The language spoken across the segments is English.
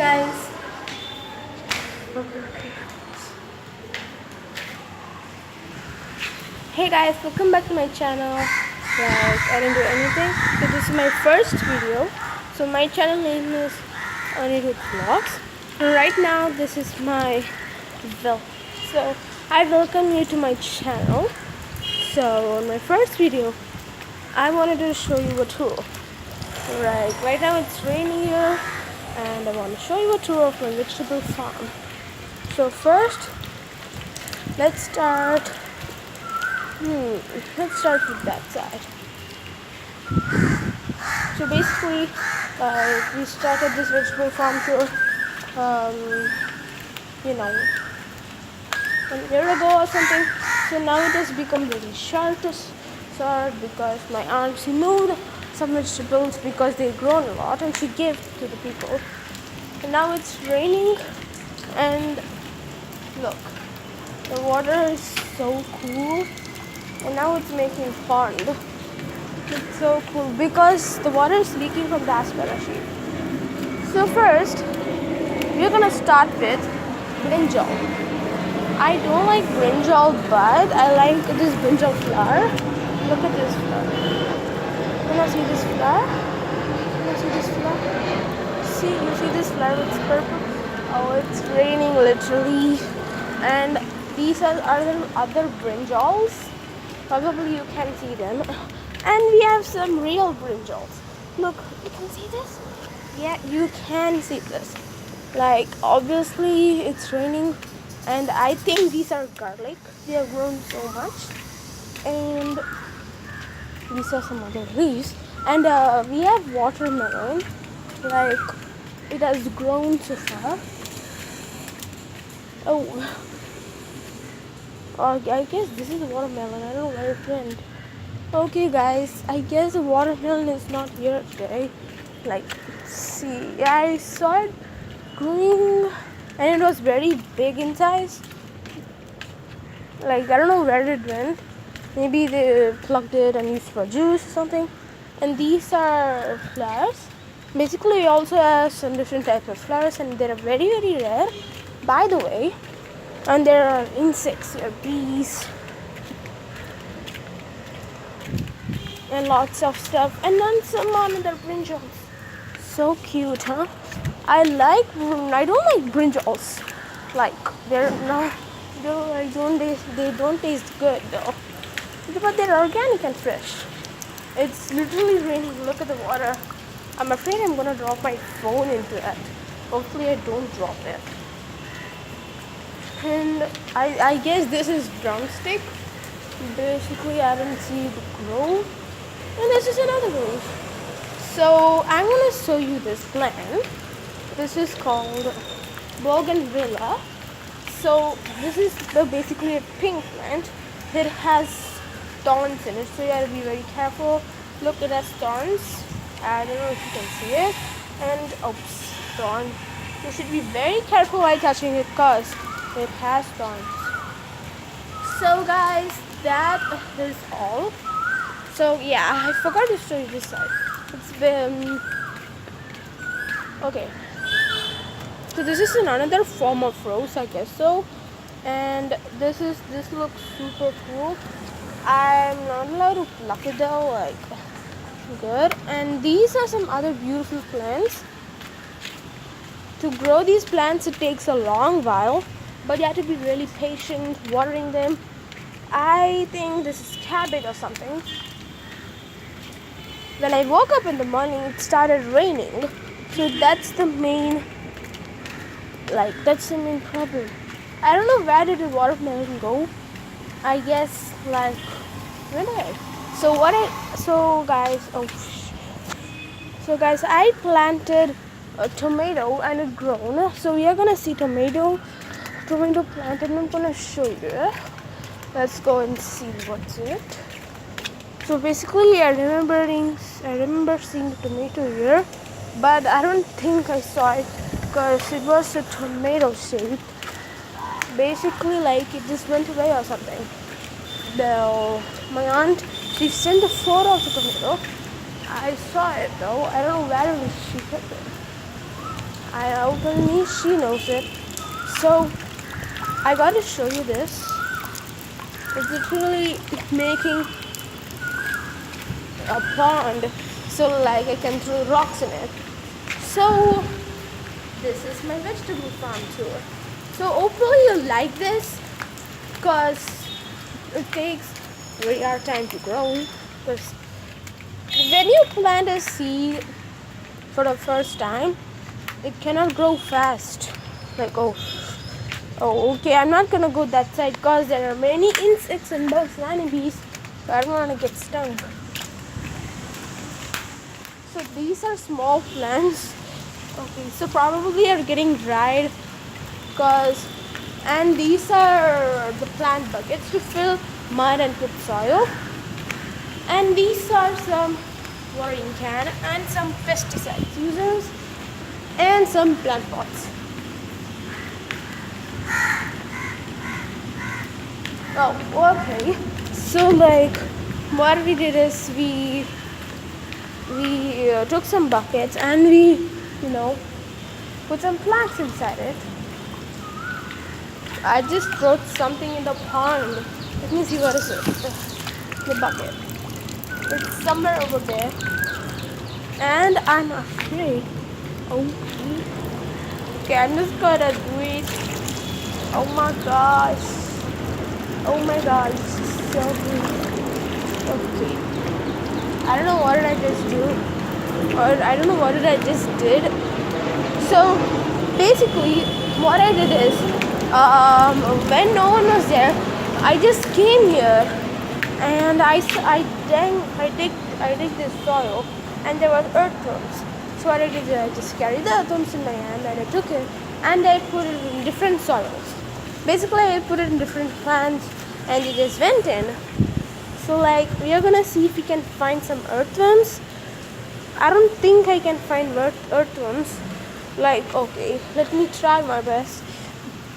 guys. Hey guys, welcome back to my channel. I didn't do anything. So this is my first video. So my channel name is Anirudh Vlogs. And right now this is my vlog. So I welcome you to my channel. So on my first video, I wanted to show you a tour. Right now it's raining here, and I want to show you a tour of my vegetable farm. So first, let's start. Let's start with that side. So basically, we started this vegetable farm tour, a year ago or something. So now it has become really short because my aunt, she moved some vegetables because they've grown a lot, and she gave to the people. And now it's raining, and look, the water is so cool. And now it's making pond. It's so cool because the water is leaking from the asparagus sheet. So first, we're gonna start with brinjal. I don't like brinjal, but I like this brinjal flower. Look at this flower. Can you see this flower? Can you see this flower? You see this flower? It's purple. Oh, it's raining literally. And these are other brinjals. Probably you can see them. And we have some real brinjals. Look, you can see this? Yeah, you can see this. Like, obviously it's raining, and I think these are garlic. They have grown so much. And these are some other leaves. And we have watermelon. Like, it has grown so far. I guess this is a watermelon. I don't know where it went. Okay guys, I guess the watermelon is not here today. Like, see, I saw it growing and it was very big in size. Like, I don't know where it went. Maybe they plucked it and used for juice or something. And these are flowers. Basically, we also have some different types of flowers, and they're very, very rare, by the way. And there are insects here, bees, and lots of stuff. And then some other brinjals. So cute, huh? I don't like brinjals. Like, they don't taste good though. But they're organic and fresh. It's literally raining. Look at the water. I'm afraid I'm gonna drop my phone into it. Hopefully I don't drop it. And I guess this is drumstick. Basically, I didn't see it grow. And this is another leaf. So I'm gonna show you this plant. This is called bougainvillea. So this is basically a pink plant. It has thorns in it, so you gotta be very careful. Look, it has thorns. I don't know if you can see it. And oops, thorn. You should be very careful while touching it because it has thorns. So guys, that is all. So yeah, I forgot to show you this side. It's been okay. So this is another form of rose, I guess so. And this looks super cool. I'm not allowed to pluck it though, like good. And these are some other beautiful plants. To grow these plants, it takes a long while, but you have to be really patient watering them. I think this is cabbage or something. When I woke up in the morning, it started raining. So that's the main problem. I don't know where did the watermelon go. I guess like really. So guys, I planted a tomato and it grown. So we are gonna see tomato plant, and I'm gonna show you. Let's go and see what's it. So basically, I remember seeing the tomato here, but I don't think I saw it because it was a tomato shape. Basically, like it just went away or something. My aunt, she sent a photo of the tomato. I saw it though. I don't know where she put it. I openly, she knows it. So I gotta show you this. It's literally making a pond, so like I can throw rocks in it. So this is my vegetable farm tour. So hopefully you like this, because it takes very hard time to grow. Because when you plant a seed for the first time, it cannot grow fast. Like okay, I'm not gonna go that side because there are many insects and bugs and bees, so I don't wanna get stung. So these are small plants. Okay, so probably are getting dried, and these are the plant buckets to fill mud and put soil. And these are some watering can and some pesticides users and some plant pots. Oh, okay. So like what we did is we took some buckets and we put some plants inside it. I just wrote something in the pond. Let me see what is it. The bucket. It's somewhere over there. And I'm afraid. Okay, I'm just gonna do it. Oh my gosh. Oh my gosh. So good. Okay. I don't know what did I just do. Or I don't know what did I just did. So basically what I did is when no one was there, I just came here and I dig this soil, and there were earthworms. So what I did is I just carried the earthworms in my hand and I took it and I put it in different soils. Basically I put it in different plants and it just went in. So like we are gonna see if we can find some earthworms. I don't think I can find earthworms. Like okay, let me try my best.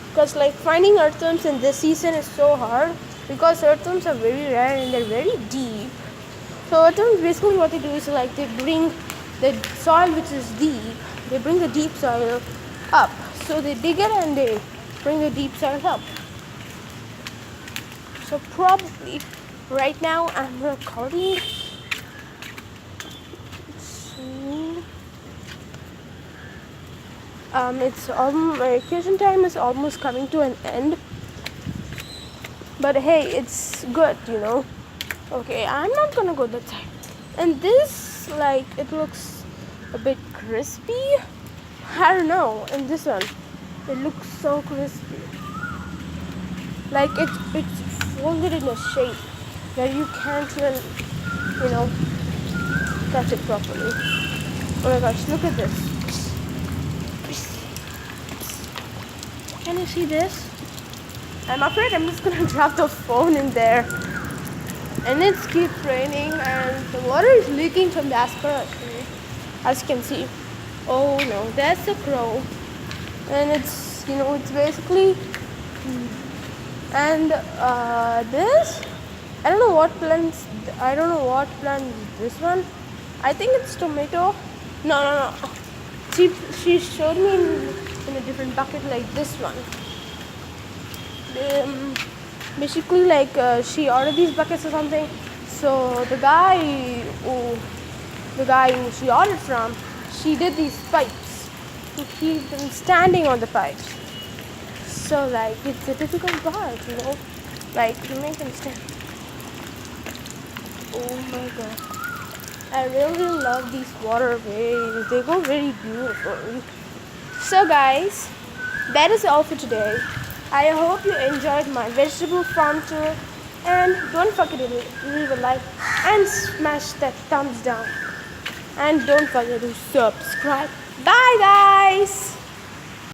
Because like finding earthworms in this season is so hard, because earthworms are very rare and they're very deep. So earthworms basically what they do is like they bring the soil which is deep, they bring the deep soil up. So they dig it and they bring the deep soil up. So probably right now I'm recording. It's my vacation time is almost coming to an end, but hey, it's good, Okay, I'm not gonna go that side. And this, like, it looks a bit crispy. I don't know. And this one, it looks so crispy. Like it's folded in a shape that you can't even, touch it properly. Oh my gosh, look at this. Can you see this? I'm afraid I'm just gonna drop the phone in there. And it's keep raining and the water is leaking from the asparagus tree, as you can see. Oh no, that's a crow. And it's basically and this, I don't know what plant is this one. I think it's tomato. No. She showed me in a different bucket, like this one. Basically, like she ordered these buckets or something. So the guy who she ordered from, she did these pipes to keep them standing on the pipes. So like it's a difficult part, like to make them stand. Oh my god. I really love these waterways. They go very beautifully. So guys, that is all for today. I hope you enjoyed my vegetable farm tour, and don't forget to leave a like and smash that thumbs down. And don't forget to subscribe. Bye guys!